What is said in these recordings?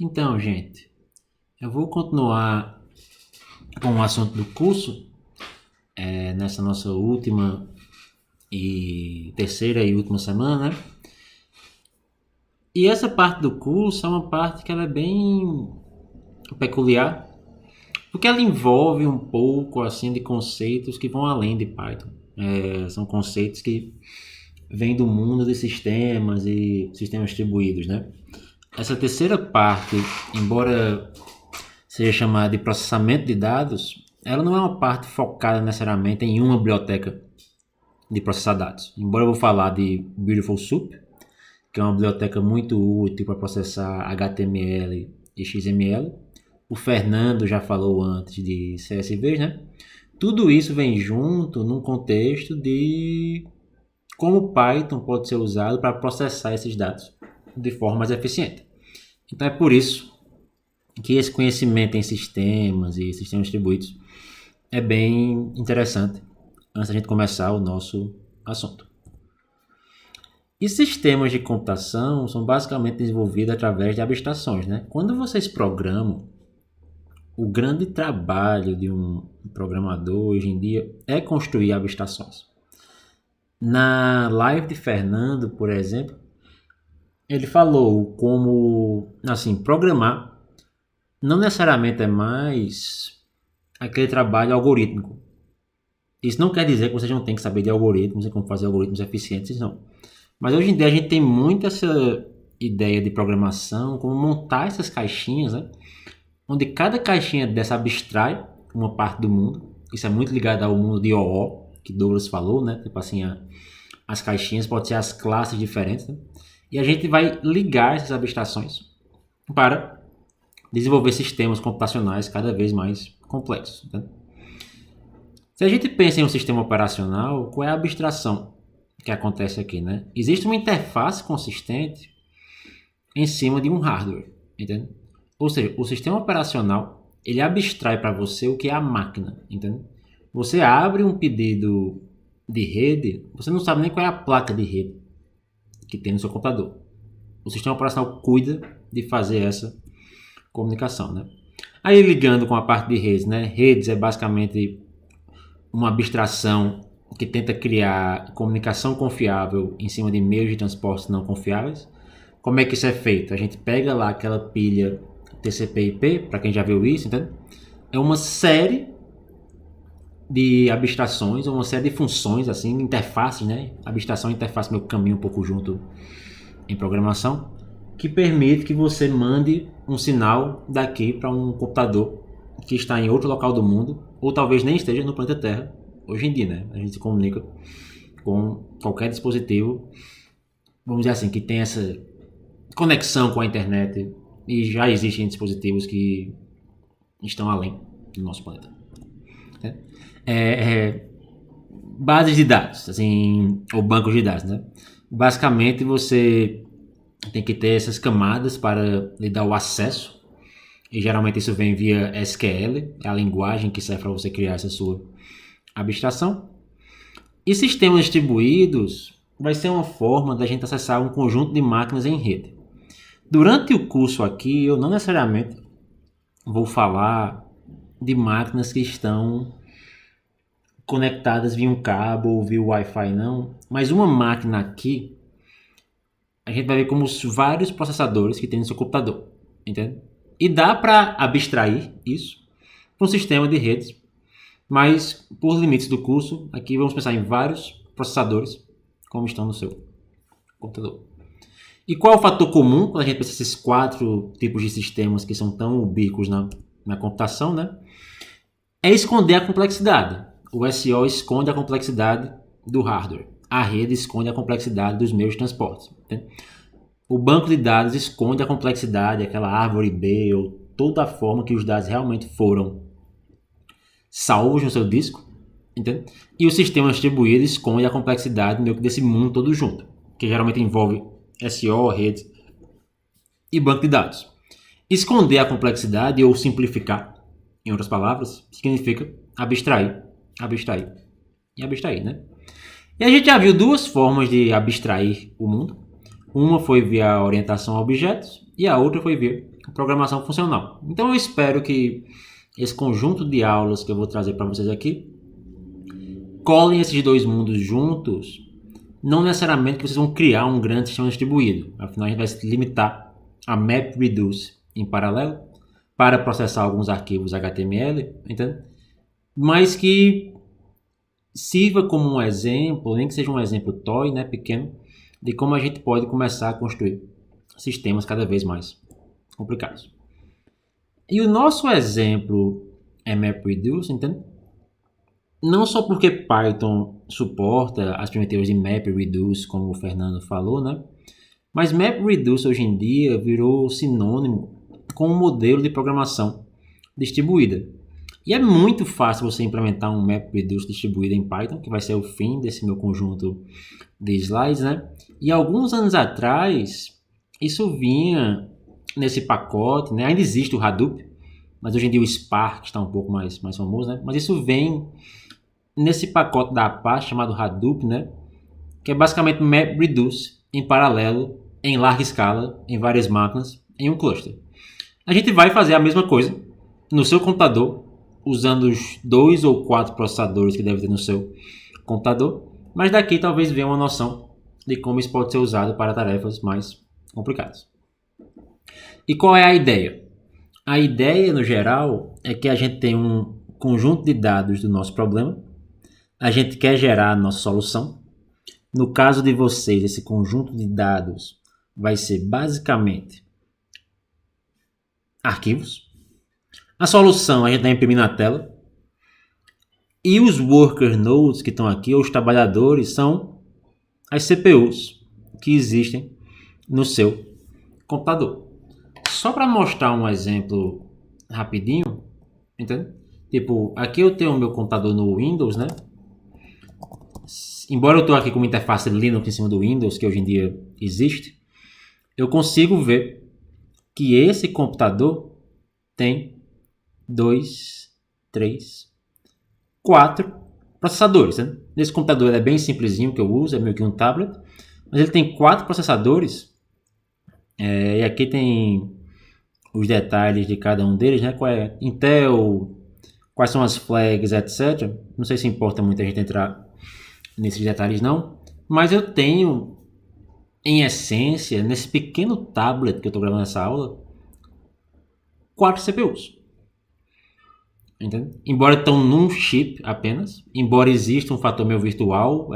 Então, gente, eu vou continuar com o assunto do curso, nessa nossa última e terceira e última semana, né? E essa parte do curso é uma parte que ela é bem peculiar, porque ela envolve um pouco assim de conceitos que vão além de Python. São conceitos que vêm do mundo de sistemas e sistemas distribuídos, né? Essa terceira parte, embora seja chamada de processamento de dados, ela não é uma parte focada necessariamente em uma biblioteca de processar dados. Embora eu vou falar de Beautiful Soup, que é uma biblioteca muito útil para processar HTML e XML. O Fernando já falou antes de CSVs, né? Tudo isso vem junto num contexto de como o Python pode ser usado para processar esses dados de forma mais eficiente. Então é por isso que esse conhecimento em sistemas e sistemas distribuídos é bem interessante antes da gente começar o nosso assunto. E sistemas de computação são basicamente desenvolvidos através de abstrações, né? Quando vocês programam, o grande trabalho de um programador hoje em dia é construir abstrações. Na live de Fernando, por exemplo, ele falou como, assim, programar não necessariamente é mais aquele trabalho algorítmico. Isso não quer dizer que vocês não têm que saber de algoritmos e como fazer algoritmos eficientes, não. Mas hoje em dia a gente tem muito essa ideia de programação, como montar essas caixinhas, né? Onde cada caixinha dessa abstrai uma parte do mundo. Isso é muito ligado ao mundo de OO, que Douglas falou, né? Tipo assim, as caixinhas podem ser as classes diferentes, né? E a gente vai ligar essas abstrações para desenvolver sistemas computacionais cada vez mais complexos, né? Se a gente pensa em um sistema operacional, qual é a abstração que acontece aqui, né? Existe uma interface consistente em cima de um hardware, entende? Ou seja, o sistema operacional, ele abstrai para você o que é a máquina, entende? Você abre um pedido de rede, você não sabe nem qual é a placa de rede que tem no seu computador. O sistema operacional cuida de fazer essa comunicação, né? Aí ligando com a parte de redes, né? Redes é basicamente uma abstração que tenta criar comunicação confiável em cima de meios de transporte não confiáveis. Como é que isso é feito? A gente pega lá aquela pilha TCP/IP, para quem já viu isso, entende? É uma série de abstrações, uma série de funções, assim, interfaces, né? Abstração e interface meio que caminham um pouco junto em programação, que permite que você mande um sinal daqui para um computador que está em outro local do mundo, ou talvez nem esteja no planeta Terra. Hoje em dia, né? A gente se comunica com qualquer dispositivo, vamos dizer assim, que tem essa conexão com a internet, e já existem dispositivos que estão além do nosso planeta. Bases de dados, assim, ou bancos de dados, né? Basicamente, você tem que ter essas camadas para lhe dar o acesso, e geralmente isso vem via SQL, é a linguagem que serve para você criar essa sua abstração. E sistemas distribuídos vai ser uma forma da gente acessar um conjunto de máquinas em rede. Durante o curso aqui, eu não necessariamente vou falar de máquinas que estão conectadas via um cabo ou via Wi-Fi, não. Mas uma máquina aqui, a gente vai ver como os vários processadores que tem no seu computador, entende? E dá para abstrair isso para um sistema de redes, mas por limites do curso, aqui vamos pensar em vários processadores como estão no seu computador. E qual é o fator comum quando a gente pensa nesses quatro tipos de sistemas que são tão ubíquos na computação, né? É esconder a complexidade. O SO esconde a complexidade do hardware. A rede esconde a complexidade dos meios de transporte. Né? O banco de dados esconde a complexidade, aquela árvore B, ou toda a forma que os dados realmente foram salvos no seu disco. Entende? E o sistema distribuído esconde a complexidade meio que desse mundo todo junto, que geralmente envolve SO, rede e banco de dados. Esconder a complexidade ou simplificar, em outras palavras, significa abstrair e abstrair, né? E a gente já viu duas formas de abstrair o mundo. Uma foi via orientação a objetos e a outra foi via programação funcional. Então eu espero que esse conjunto de aulas que eu vou trazer para vocês aqui colhem esses dois mundos juntos. Não necessariamente que vocês vão criar um grande sistema distribuído. Afinal, a gente vai se limitar a MapReduce em paralelo para processar alguns arquivos HTML, entende? Mas que sirva como um exemplo, nem que seja um exemplo toy, né, pequeno, de como a gente pode começar a construir sistemas cada vez mais complicados. E o nosso exemplo é MapReduce, entende? Não só porque Python suporta as primitivas de MapReduce, como o Fernando falou, né? Mas MapReduce hoje em dia virou sinônimo com um modelo de programação distribuída. E é muito fácil você implementar um MapReduce distribuído em Python, que vai ser o fim desse meu conjunto de slides, né? E alguns anos atrás, isso vinha nesse pacote, né? Ainda existe o Hadoop, mas hoje em dia o Spark está um pouco mais famoso, né? Mas isso vem nesse pacote da Apache chamado Hadoop, né? Que é basicamente MapReduce em paralelo, em larga escala, em várias máquinas, em um cluster. A gente vai fazer a mesma coisa no seu computador, usando os 2 ou 4 processadores que deve ter no seu computador, mas daqui talvez venha uma noção de como isso pode ser usado para tarefas mais complicadas. E qual é a ideia? A ideia, no geral, é que a gente tem um conjunto de dados do nosso problema, a gente quer gerar a nossa solução. No caso de vocês, esse conjunto de dados vai ser basicamente arquivos. A solução a gente vai imprimir na tela. E os worker nodes que estão aqui, ou os trabalhadores, são as CPUs que existem no seu computador. Só para mostrar um exemplo rapidinho, entende? Tipo, aqui eu tenho o meu computador no Windows, né? Embora eu estou aqui com uma interface Linux em cima do Windows, que hoje em dia existe, eu consigo ver que esse computador tem 2, 3, 4 processadores. Né? Esse computador é bem simplesinho que eu uso, é meio que um tablet, mas ele tem 4 processadores. E aqui tem os detalhes de cada um deles, né? Qual é Intel, quais são as flags, etc. Não sei se importa muito a gente entrar nesses detalhes não, mas eu tenho, em essência, nesse pequeno tablet que eu estou gravando essa aula, 4 CPUs. Entende? Embora estão num chip apenas, embora exista um fator meu virtual,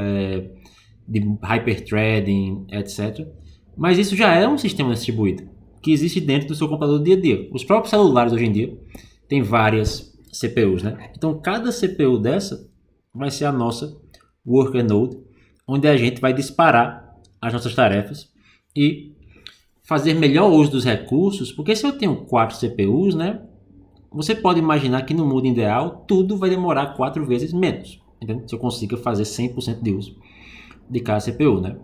de hyperthreading, etc. Mas isso já é um sistema distribuído, que existe dentro do seu computador do dia a dia. Os próprios celulares hoje em dia têm várias CPUs, né? Então cada CPU dessa vai ser a nossa worker node, onde a gente vai disparar as nossas tarefas e fazer melhor uso dos recursos, porque se eu tenho 4 CPUs, né? Você pode imaginar que no mundo ideal tudo vai demorar 4 vezes menos, entende? Se eu consiga fazer 100% de uso de cada CPU, né?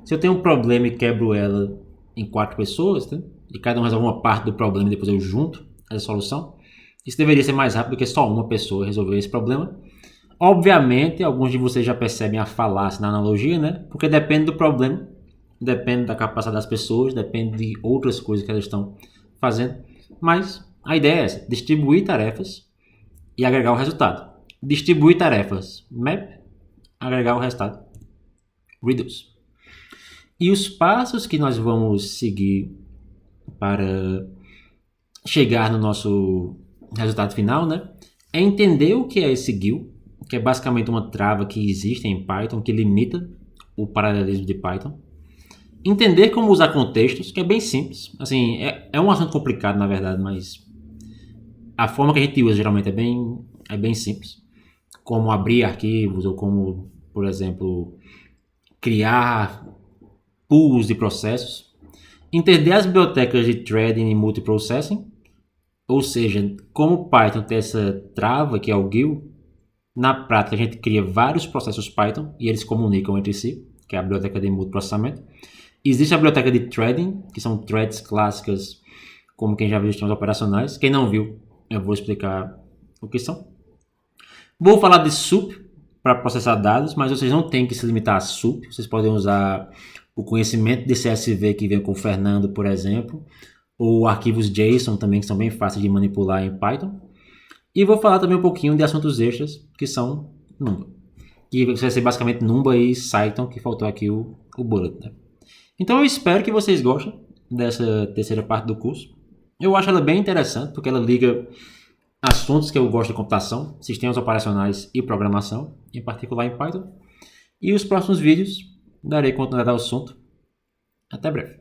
Se eu tenho um problema e quebro ela em 4 pessoas, né? E cada um resolve uma parte do problema e depois eu junto essa solução, isso deveria ser mais rápido do que só uma pessoa resolver esse problema. Obviamente, alguns de vocês já percebem a falácia na analogia, né? Porque depende do problema, depende da capacidade das pessoas, depende de outras coisas que elas estão fazendo, mas a ideia é essa, distribuir tarefas e agregar o resultado. Distribuir tarefas, map, agregar o resultado, reduce. E os passos que nós vamos seguir para chegar no nosso resultado final, né? É entender o que é esse GIL, que é basicamente uma trava que existe em Python, que limita o paralelismo de Python. Entender como usar contextos, que é bem simples. Assim, é um assunto complicado, na verdade, mas a forma que a gente usa geralmente é bem simples. Como abrir arquivos ou como, por exemplo, criar pools de processos. Entender as bibliotecas de threading e multiprocessing. Ou seja, como o Python tem essa trava, que é o GIL, na prática a gente cria vários processos Python e eles comunicam entre si, que é a biblioteca de multiprocessamento. Existe a biblioteca de threading, que são threads clássicas, como quem já viu os sistemas operacionais. Quem não viu, eu vou explicar o que são. Vou falar de SUP para processar dados, mas vocês não têm que se limitar a SUP. Vocês podem usar o conhecimento de CSV que vem com o Fernando, por exemplo, ou arquivos JSON também, que são bem fáceis de manipular em Python. E vou falar também um pouquinho de assuntos extras, que são Numba. Que vai ser basicamente Numba e Cython, que faltou aqui o bullet, né? Então eu espero que vocês gostem dessa terceira parte do curso. Eu acho ela bem interessante, porque ela liga assuntos que eu gosto de computação, sistemas operacionais e programação, em particular em Python. E os próximos vídeos darei continuidade ao assunto. Até breve.